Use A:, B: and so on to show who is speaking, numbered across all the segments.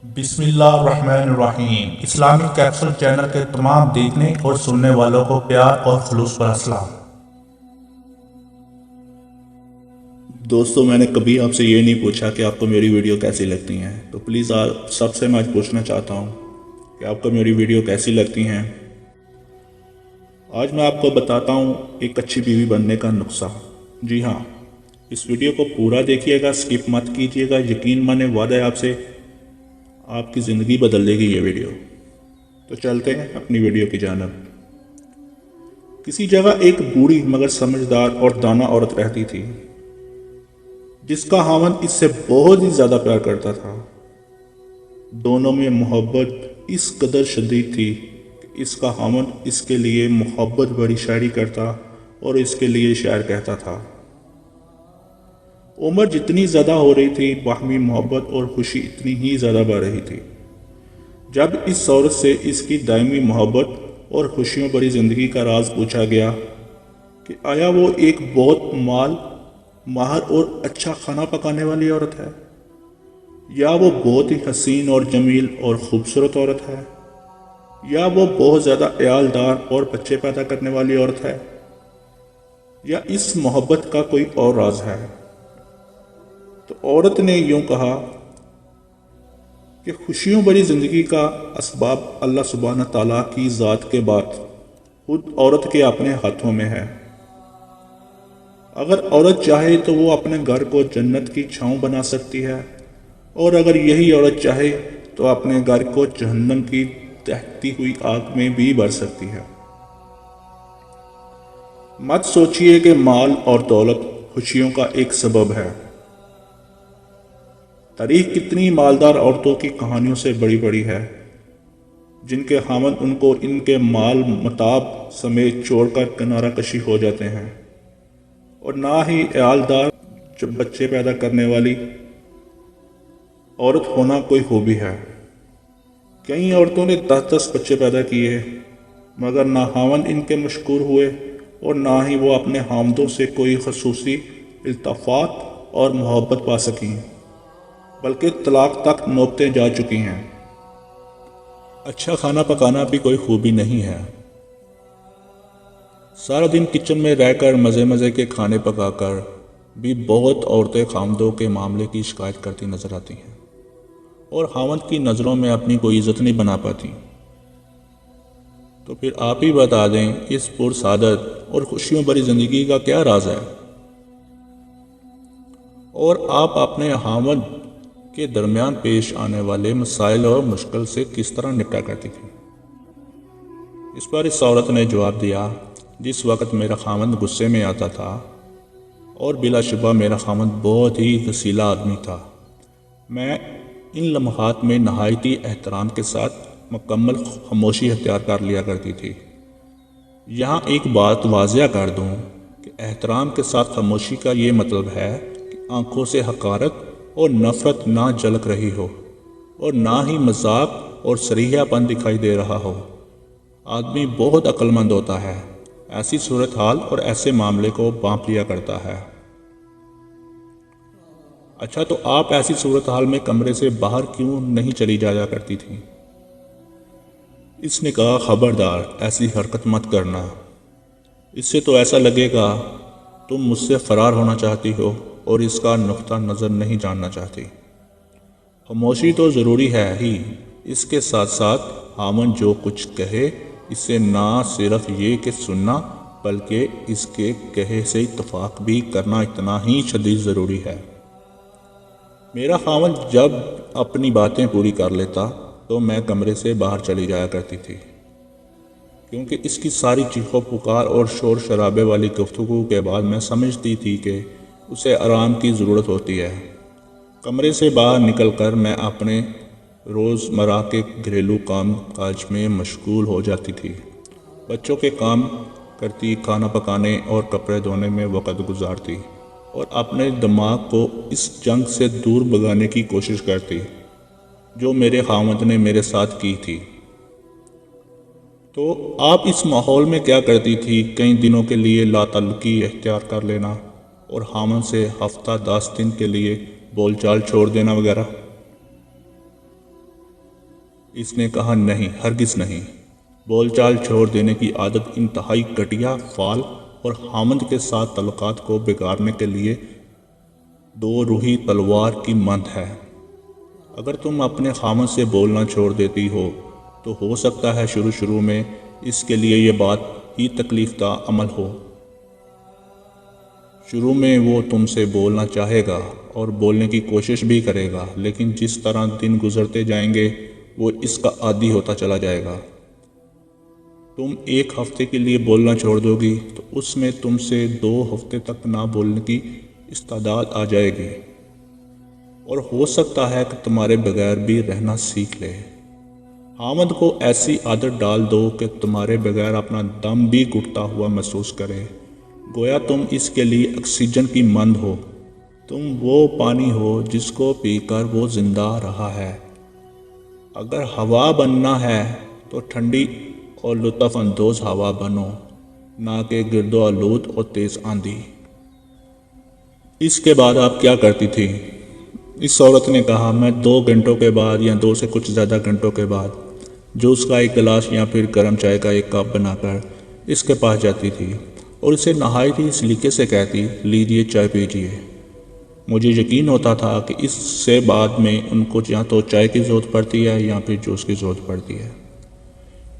A: بسم اللہ الرحمن الرحیم۔ اسلامک کیپسول چینل کے تمام دیکھنے اور سننے والوں کو پیار اور خلوص پر السلام۔
B: دوستو، میں نے کبھی آپ سے یہ نہیں پوچھا کہ آپ کو میری ویڈیو کیسی لگتی ہیں، تو پلیز آپ سب سے میں آج پوچھنا چاہتا ہوں کہ آپ کو میری ویڈیو کیسی لگتی ہیں۔ آج میں آپ کو بتاتا ہوں ایک اچھی بیوی بننے کا نسخہ۔ جی ہاں، اس ویڈیو کو پورا دیکھیے گا، سکپ مت کیجیے گا۔ یقین مانے، وعدہ ہے آپ سے، آپ کی زندگی بدل دے گی یہ ویڈیو۔ تو چلتے ہیں اپنی ویڈیو کی جانب۔ کسی جگہ ایک بوڑھی مگر سمجھدار اور دانا عورت رہتی تھی، جس کا خاوند اس سے بہت ہی زیادہ پیار کرتا تھا۔ دونوں میں محبت اس قدر شدید تھی کہ اس کا خاوند اس کے لیے محبت بڑی شاعری کرتا اور اس کے لیے شاعر کہتا تھا۔ عمر جتنی زیادہ ہو رہی تھی، باہمی محبت اور خوشی اتنی ہی زیادہ بڑھ رہی تھی۔ جب اس عورت سے اس کی دائمی محبت اور خوشیوں بڑی زندگی کا راز پوچھا گیا کہ آیا وہ ایک بہت ماہر اور اچھا کھانا پکانے والی عورت ہے، یا وہ بہت ہی حسین اور جمیل اور خوبصورت عورت ہے، یا وہ بہت زیادہ عیال دار اور بچے پیدا کرنے والی عورت ہے، یا اس محبت کا کوئی اور راز ہے؟ تو عورت نے یوں کہا کہ خوشیوں بڑی زندگی کا اسباب اللہ سبحانہ تعالیٰ کی ذات کے بعد خود عورت کے اپنے ہاتھوں میں ہے۔ اگر عورت چاہے تو وہ اپنے گھر کو جنت کی چھاؤں بنا سکتی ہے، اور اگر یہی عورت چاہے تو اپنے گھر کو جہنم کی دہتی ہوئی آگ میں بھی بھر سکتی ہے۔ مت سوچئے کہ مال اور دولت خوشیوں کا ایک سبب ہے۔ تاریخ کتنی مالدار عورتوں کی کہانیوں سے بڑی بڑی ہے، جن کے خاوند ان کو ان کے مال متاع سمیت چھوڑ کر کنارہ کشی ہو جاتے ہیں، اور نہ ہی عیال دار بچے پیدا کرنے والی عورت ہونا کوئی خوبی ہے۔ کئی عورتوں نے 10 بچے پیدا کیے، مگر نہ خاوند ان کے مشکور ہوئے اور نہ ہی وہ اپنے خاوندوں سے کوئی خصوصی الطافات اور محبت پا سکیں، بلکہ طلاق تک نوبتیں جا چکی ہیں۔ اچھا کھانا پکانا بھی کوئی خوبی نہیں ہے۔ سارا دن کچن میں رہ کر مزے کے کھانے پکا کر بھی بہت عورتیں خاوندوں کے معاملے کی شکایت کرتی نظر آتی ہیں، اور خاوند کی نظروں میں اپنی کوئی عزت نہیں بنا پاتی۔ تو پھر آپ ہی بتا دیں، اس پرسعادت اور خوشیوں بھری زندگی کا کیا راز ہے؟ اور آپ اپنے خاوند کے درمیان پیش آنے والے مسائل اور مشکل سے کس طرح نپٹا کرتی تھی؟ اس پر اس عورت نے جواب دیا، جس وقت میرا خاوند غصے میں آتا تھا، اور بلا شبہ میرا خاوند بہت ہی غصیلا آدمی تھا، میں ان لمحات میں نہایتی احترام کے ساتھ مکمل خاموشی اختیار کر لیا کرتی تھی۔ یہاں ایک بات واضح کر دوں کہ احترام کے ساتھ خاموشی کا یہ مطلب ہے کہ آنکھوں سے حقارت اور نفرت نہ جھلک رہی ہو، اور نہ ہی مذاق اور سریحہ پن دکھائی دے رہا ہو۔ آدمی بہت عقل مند ہوتا ہے، ایسی صورتحال اور ایسے معاملے کو بانپ لیا کرتا ہے۔ اچھا، تو آپ ایسی صورتحال میں کمرے سے باہر کیوں نہیں چلی جایا کرتی تھی؟ اس نے کہا، خبردار، ایسی حرکت مت کرنا، اس سے تو ایسا لگے گا تم مجھ سے فرار ہونا چاہتی ہو اور اس کا نقطہ نظر نہیں جاننا چاہتی۔ خاموشی تو ضروری ہے ہی، اس کے ساتھ ساتھ خاوند جو کچھ کہے اسے نہ صرف یہ کہ سننا، بلکہ اس کے کہے سے اتفاق بھی کرنا اتنا ہی شدید ضروری ہے۔ میرا خاوند جب اپنی باتیں پوری کر لیتا تو میں کمرے سے باہر چلی جایا کرتی تھی، کیونکہ اس کی ساری چیخو پکار اور شور شرابے والی گفتگو کے بعد میں سمجھتی تھی کہ اسے آرام کی ضرورت ہوتی ہے۔ کمرے سے باہر نکل کر میں اپنے روزمرہ کے گھریلو کام کاج میں مشغول ہو جاتی تھی، بچوں کے کام کرتی، کھانا پکانے اور کپڑے دھونے میں وقت گزارتی، اور اپنے دماغ کو اس جنگ سے دور بھگانے کی کوشش کرتی جو میرے خاوند نے میرے ساتھ کی تھی۔ تو آپ اس ماحول میں کیا کرتی تھی؟ کئی دنوں کے لیے لا تعلقی اختیار کر لینا اور خاوند سے ہفتہ 10 دن کے لیے بول چال چھوڑ دینا وغیرہ۔ اس نے کہا نہیں، ہرگز نہیں۔ بول چال چھوڑ دینے کی عادت انتہائی گھٹیا، فعال اور خامند کے ساتھ تعلقات کو بگاڑنے کے لیے دو روحی تلوار کی مانند ہے۔ اگر تم اپنے خامند سے بولنا چھوڑ دیتی ہو تو سکتا ہے شروع میں اس کے لیے یہ بات ہی تکلیف دہ عمل ہو۔ شروع میں وہ تم سے بولنا چاہے گا اور بولنے کی کوشش بھی کرے گا، لیکن جس طرح دن گزرتے جائیں گے وہ اس کا عادی ہوتا چلا جائے گا۔ تم 1 ہفتے کے لیے بولنا چھوڑ دو گی تو اس میں تم سے 2 ہفتے تک نہ بولنے کی استعداد آ جائے گی، اور ہو سکتا ہے کہ تمہارے بغیر بھی رہنا سیکھ لے۔ خامند کو ایسی عادت ڈال دو کہ تمہارے بغیر اپنا دم بھی گھٹتا ہوا محسوس کرے، گویا تم اس کے لیے آکسیجن کی مانند ہو۔ تم وہ پانی ہو جس کو پی کر وہ زندہ رہا ہے۔ اگر ہوا بننا ہے تو ٹھنڈی اور لطف اندوز ہوا بنو، نہ کہ گرد و آلود اور تیز آندھی۔ اس کے بعد آپ کیا کرتی تھی؟ اس عورت نے کہا، میں 2 گھنٹوں کے بعد یا 2 سے کچھ زیادہ گھنٹوں کے بعد جوس کا 1 گلاس یا پھر گرم چائے کا 1 کپ بنا کر اس کے پاس جاتی تھی اور اسے نہایت ہی سلیقے سے کہتی، لیجیے چائے پیجیے۔ مجھے یقین ہوتا تھا کہ اس سے بعد میں ان کو یا تو چائے کی ضرورت پڑتی ہے یا پھر جوس کی ضرورت پڑتی ہے۔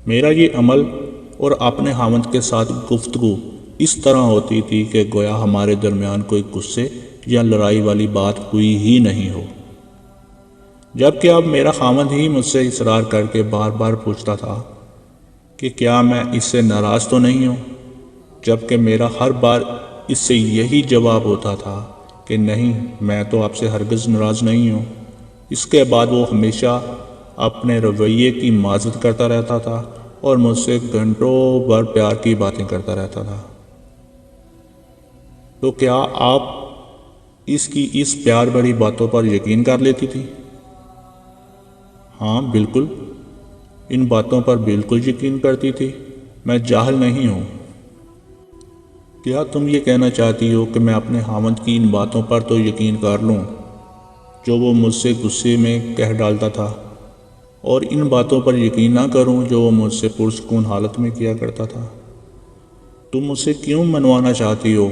B: میرا یہ عمل اور اپنے خامند کے ساتھ گفتگو اس طرح ہوتی تھی کہ گویا ہمارے درمیان کوئی غصے یا لڑائی والی بات ہوئی ہی نہیں ہو، جبکہ اب میرا خامند ہی مجھ سے اصرار کر کے بار بار پوچھتا تھا کہ کیا میں اس سے ناراض تو نہیں ہوں، جبکہ میرا ہر بار اس سے یہی جواب ہوتا تھا کہ نہیں، میں تو آپ سے ہرگز ناراض نہیں ہوں۔ اس کے بعد وہ ہمیشہ اپنے رویے کی معذرت کرتا رہتا تھا اور مجھ سے گھنٹوں بھر پیار کی باتیں کرتا رہتا تھا۔ تو کیا آپ اس کی اس پیار بھری باتوں پر یقین کر لیتی تھی؟ ہاں بالکل، ان باتوں پر بالکل یقین کرتی تھی۔ میں جاہل نہیں ہوں۔ کیا تم یہ کہنا چاہتی ہو کہ میں اپنے خامند کی ان باتوں پر تو یقین کر لوں جو وہ مجھ سے غصے میں کہہ ڈالتا تھا، اور ان باتوں پر یقین نہ کروں جو وہ مجھ سے پرسکون حالت میں کیا کرتا تھا؟ تم مجھ سے کیوں منوانا چاہتی ہو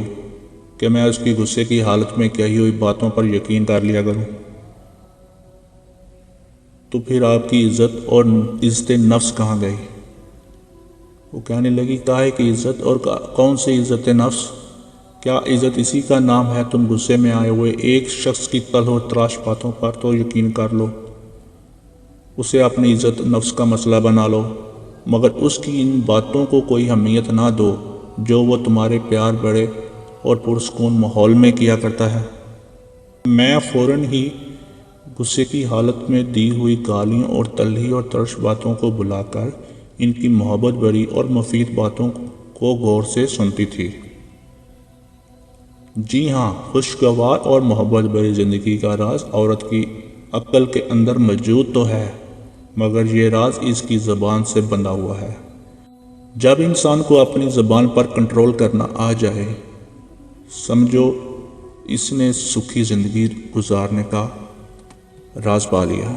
B: کہ میں اس کی غصے کی حالت میں کہی ہوئی باتوں پر یقین کر لیا کروں؟ تو پھر آپ کی عزت اور عزت نفس کہاں گئی؟ وہ کہنے لگی، کاہے کی عزت اور کون سی عزت نفس؟ کیا عزت اسی کا نام ہے؟ تم غصے میں آئے ہوئے ایک شخص کی تلخ و تراش باتوں پر تو یقین کر لو، اسے اپنی عزت نفس کا مسئلہ بنا لو، مگر اس کی ان باتوں کو کوئی اہمیت نہ دو جو وہ تمہارے پیار بڑے اور پرسکون ماحول میں کیا کرتا ہے۔ میں فوراً ہی غصے کی حالت میں دی ہوئی گالیوں اور تلخی اور ترش باتوں کو بلا کر ان کی محبت بھری اور مفید باتوں کو غور سے سنتی تھی۔ جی ہاں، خوشگوار اور محبت بھری زندگی کا راز عورت کی عقل کے اندر موجود تو ہے، مگر یہ راز اس کی زبان سے بندھا ہوا ہے۔ جب انسان کو اپنی زبان پر کنٹرول کرنا آ جائے، سمجھو اس نے سکھی زندگی گزارنے کا راز پا لیا۔